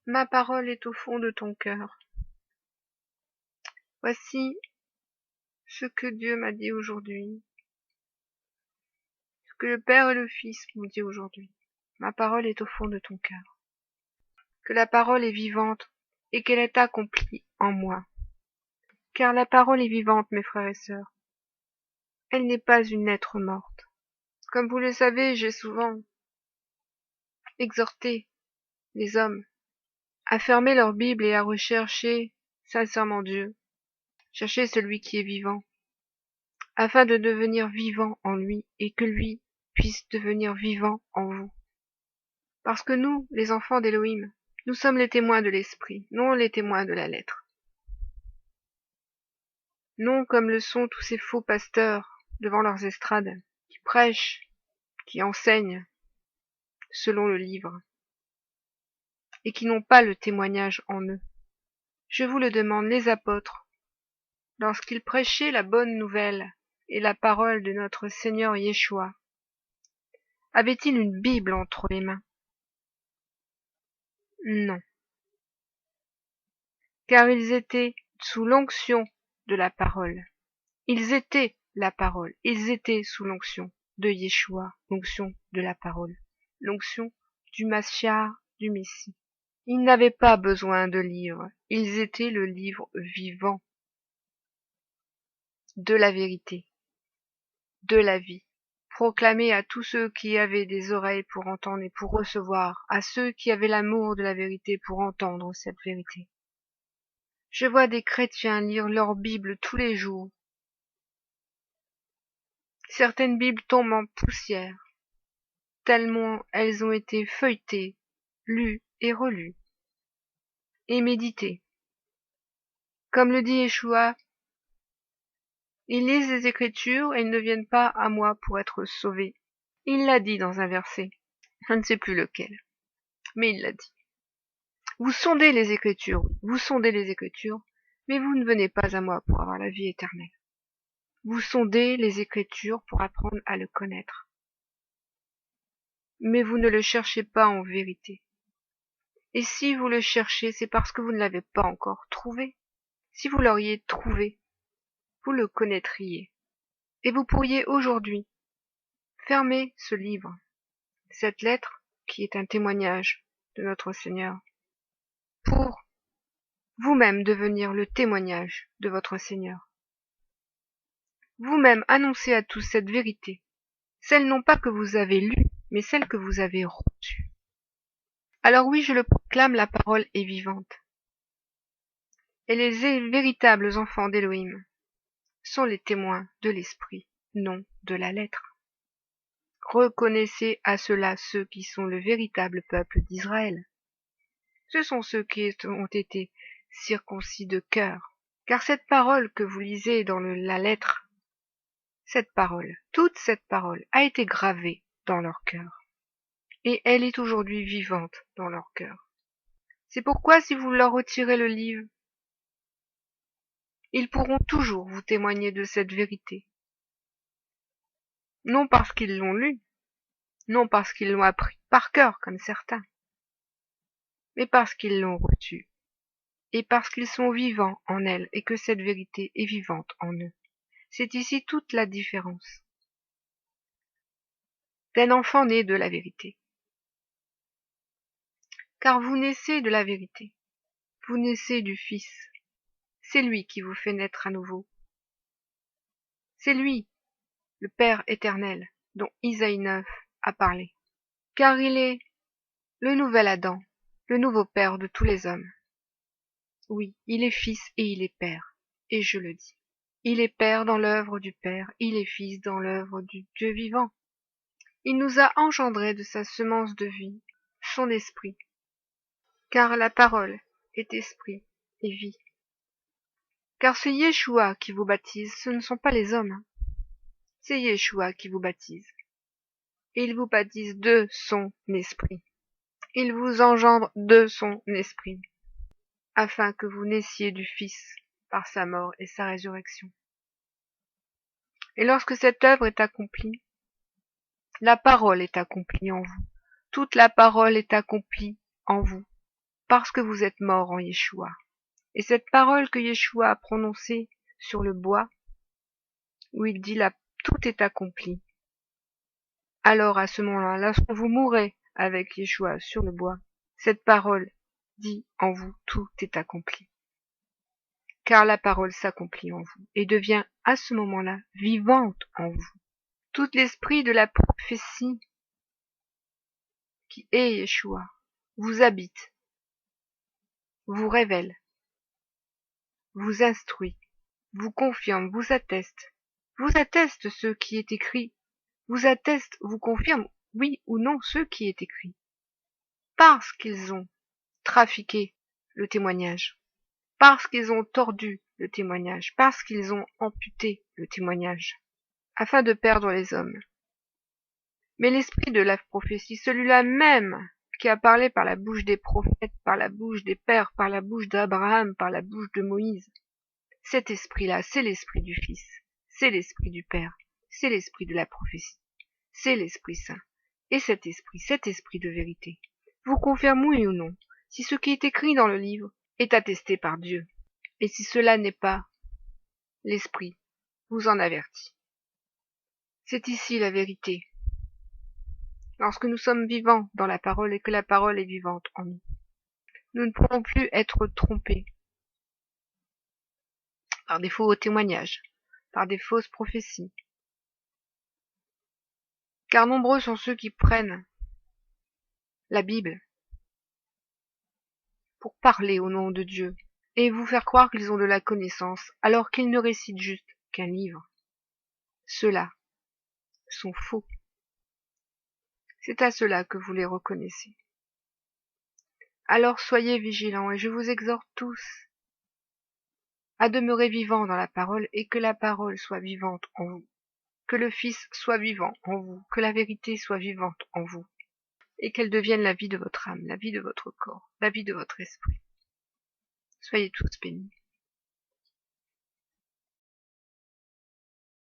Ma parole est au fond de ton cœur. Voici ce que Dieu m'a dit aujourd'hui, ce que le Père et le Fils m'ont dit aujourd'hui. Ma parole est au fond de ton cœur. Que la parole est vivante et qu'elle est accomplie en moi. Car la parole est vivante, mes frères et sœurs. Elle n'est pas une lettre morte. Comme vous le savez, j'ai souvent exhorté les hommes à fermer leur Bible et à rechercher sincèrement Dieu, chercher celui qui est vivant, afin de devenir vivant en lui et que lui puisse devenir vivant en vous. Parce que nous, les enfants d'Élohim, nous sommes les témoins de l'esprit, non les témoins de la lettre. Non comme le sont tous ces faux pasteurs devant leurs estrades, qui prêchent, qui enseignent selon le livre, et qui n'ont pas le témoignage en eux. Je vous le demande, les apôtres, lorsqu'ils prêchaient la bonne nouvelle et la parole de notre Seigneur Yeshua, avaient-ils une Bible entre les mains? Non. Car ils étaient sous l'onction de la parole. Ils étaient la parole. Ils étaient sous l'onction de Yeshua, l'onction de la parole, l'onction du Mashiach, du Messie. Ils n'avaient pas besoin de livre. Ils étaient le livre vivant de la vérité, de la vie, proclamé à tous ceux qui avaient des oreilles pour entendre et pour recevoir, à ceux qui avaient l'amour de la vérité pour entendre cette vérité. Je vois des chrétiens lire leur Bible tous les jours. Certaines Bibles tombent en poussière, tellement elles ont été feuilletées, lues et relues, et méditées. Comme le dit Yeshua, ils lisent les Écritures et ils ne viennent pas à moi pour être sauvés. Il l'a dit dans un verset, je ne sais plus lequel, mais il l'a dit. Vous sondez les Écritures, oui, vous sondez les Écritures, mais vous ne venez pas à moi pour avoir la vie éternelle. Vous sondez les Écritures pour apprendre à le connaître. Mais vous ne le cherchez pas en vérité. Et si vous le cherchez, c'est parce que vous ne l'avez pas encore trouvé. Si vous l'auriez trouvé, vous le connaîtriez. Et vous pourriez aujourd'hui fermer ce livre, cette lettre qui est un témoignage de notre Seigneur, pour vous-même devenir le témoignage de votre Seigneur. Vous-même annoncer à tous cette vérité, celle non pas que vous avez lue, mais celle que vous avez reçue. Alors oui, je le proclame, la parole est vivante. Et les véritables enfants d'Élohim sont les témoins de l'esprit, non de la lettre. Reconnaissez à cela ceux qui sont le véritable peuple d'Israël. Ce sont ceux qui ont été circoncis de cœur. Car cette parole que vous lisez dans la lettre, cette parole, toute cette parole a été gravée dans leur cœur. Et elle est aujourd'hui vivante dans leur cœur. C'est pourquoi si vous leur retirez le livre, ils pourront toujours vous témoigner de cette vérité. Non parce qu'ils l'ont lu, non parce qu'ils l'ont appris par cœur comme certains, mais parce qu'ils l'ont reçu, et parce qu'ils sont vivants en elle et que cette vérité est vivante en eux. C'est ici toute la différence d'un enfant né de la vérité. Car vous naissez de la vérité, vous naissez du Fils. C'est lui qui vous fait naître à nouveau. C'est lui, le Père éternel, dont Isaïe 9 a parlé. Car il est le nouvel Adam, le nouveau Père de tous les hommes. Oui, il est Fils et il est Père, et je le dis. Il est Père dans l'œuvre du Père, il est Fils dans l'œuvre du Dieu vivant. Il nous a engendrés de sa semence de vie, son esprit. Car la parole est esprit et vie. Car c'est Yeshua qui vous baptise, ce ne sont pas les hommes. C'est Yeshua qui vous baptise. Et il vous baptise de son esprit. Il vous engendre de son esprit, afin que vous naissiez du Fils par sa mort et sa résurrection. Et lorsque cette œuvre est accomplie, la parole est accomplie en vous. Toute la parole est accomplie en vous. parce que vous êtes morts en Yeshua. Et cette parole que Yeshua a prononcée sur le bois, où il dit là, tout est accompli. Alors à ce moment-là, lorsque vous mourrez avec Yeshua sur le bois, cette parole dit en vous, tout est accompli. Car la parole s'accomplit en vous et devient à ce moment-là vivante en vous. Tout l'esprit de la prophétie qui est Yeshua vous habite, vous révèle, vous instruit, vous confirme, vous atteste ce qui est écrit, vous atteste, vous confirme, oui ou non, ce qui est écrit, parce qu'ils ont trafiqué le témoignage, parce qu'ils ont tordu le témoignage, parce qu'ils ont amputé le témoignage, afin de perdre les hommes. Mais l'esprit de la prophétie, celui-là même qui a parlé par la bouche des prophètes, par la bouche des pères, par la bouche d'Abraham, par la bouche de Moïse, cet esprit-là, c'est l'esprit du Fils, c'est l'esprit du Père, c'est l'esprit de la prophétie, c'est l'Esprit Saint. Et cet esprit de vérité, vous confirme oui ou non, si ce qui est écrit dans le livre est attesté par Dieu, et si cela n'est pas, l'esprit vous en avertit. C'est ici la vérité. Lorsque nous sommes vivants dans la parole et que la parole est vivante en nous, nous ne pourrons plus être trompés par des faux témoignages, par des fausses prophéties. Car nombreux sont ceux qui prennent la Bible pour parler au nom de Dieu et vous faire croire qu'ils ont de la connaissance alors qu'ils ne récitent juste qu'un livre. Ceux-là sont faux. C'est à cela que vous les reconnaissez. Alors soyez vigilants et je vous exhorte tous à demeurer vivants dans la parole et que la parole soit vivante en vous. Que le Fils soit vivant en vous, que la vérité soit vivante en vous, et qu'elle devienne la vie de votre âme, la vie de votre corps, la vie de votre esprit. Soyez tous bénis.